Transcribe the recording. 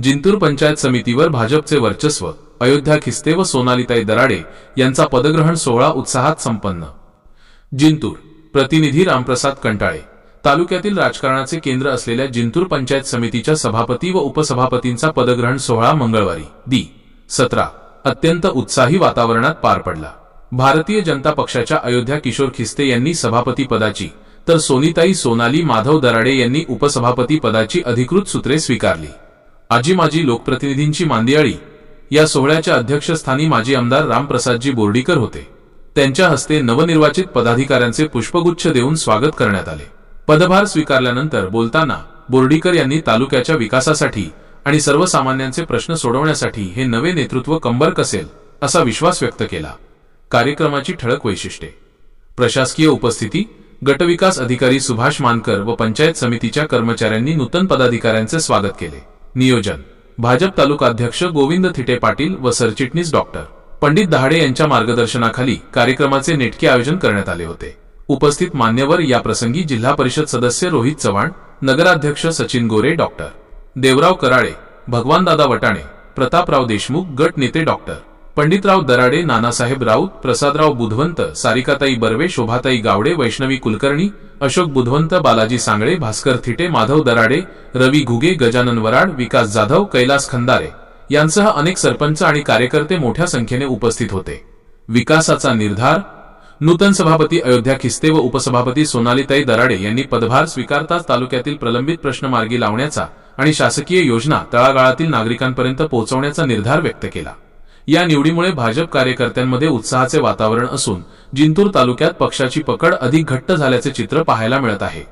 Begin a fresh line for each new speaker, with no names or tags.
जिंतूर पंचायत समितीवर भाजपचे वर्चस्व, अयोध्या खिस्ते व सोनालीताई दराडे यांचा पदग्रहण सोहळा उत्साहात संपन्न. जिंतूर प्रतिनिधी रामप्रसाद कंटाळे. तालुक्यातील राजकारणाचे केंद्र असलेल्या जिंतूर पंचायत समितीच्या सभापती व उपसभापतींचा पदग्रहण सोहळा मंगळवारी दि. 17 अत्यंत उत्साही वातावरणात पार पडला. भारतीय जनता पक्षाच्या अयोध्या किशोर खिस्ते यांनी सभापती पदाची तर सोनीताई सोनाली माधव दराडे यांनी उपसभापती पदाची अधिकृत सूत्रे स्वीकारली. आजी माजी लोकप्रतिनिधींची मांदियाळी. या सोहळ्याच्या अध्यक्षस्थानी माजी आमदार रामप्रसादजी बोर्डीकर होते. त्यांच्या हस्ते नवनिर्वाचित पदाधिकाऱ्यांचे पुष्पगुच्छ देऊन स्वागत करण्यात आले. पदभार स्वीकारल्यानंतर बोलताना बोर्डीकर यांनी तालुक्याच्या विकासासाठी आणि सर्वसामान्यांचे प्रश्न सोडवण्यासाठी हे नवे नेतृत्व कंबर कसेल असा विश्वास व्यक्त केला. कार्यक्रमाची ठळक वैशिष्ट्ये. प्रशासकीय उपस्थिती. गटविकास अधिकारी सुभाष मानकर व पंचायत समितीच्या कर्मचाऱ्यांनी नूतन पदाधिकाऱ्यांचे स्वागत केले. नियोजन. भाजप तालुकाध्यक्ष गोविंद थिटे पाटील व सरचिटणीस डॉक्टर पंडित दहाडे यांच्या मार्गदर्शनाखाली कार्यक्रमाचे नेटके आयोजन करण्यात आले होते. उपस्थित मान्यवर या प्रसंगी जिल्हा परिषद सदस्य रोहित चव्हाण, नगराध्यक्ष सचिन गोरे, डॉक्टर देवराव कराळे, भगवानदादा वटाणे, प्रतापराव देशमुख, गट नेते डॉक्टर पंडितराव दराडे, नानासाहेब राऊत, प्रसादराव बुधवंत, सारिकाताई बर्वे, शोभाताई गावडे, वैष्णवी कुलकर्णी, अशोक बुधवंत, बालाजी सांगळे, भास्कर थिटे, माधव दराडे, रवी घुगे, गजानन वराड, विकास जाधव, कैलास खंदारे यांसह अनेक सरपंच आणि कार्यकर्ते मोठ्या संख्येने उपस्थित होते. विकासाचा निर्धार. नूतन सभापती अयोध्या खिस्ते व उपसभापती सोनालीताई दराडे यांनी पदभार स्वीकारताच तालुक्यातील प्रलंबित प्रश्न मार्गी लावण्याचा आणि शासकीय योजना तळागाळातील नागरिकांपर्यंत पोहोचवण्याचा निर्धार व्यक्त केला. या निवडीमुळे भाजप कार्यकर्त्यांमध्ये उत्साहाचे वातावरण असून जिंतूर तालुक्यात पक्षाची पकड अधिक घट्ट झाल्याचे चित्र पाहायला मिळत आहे.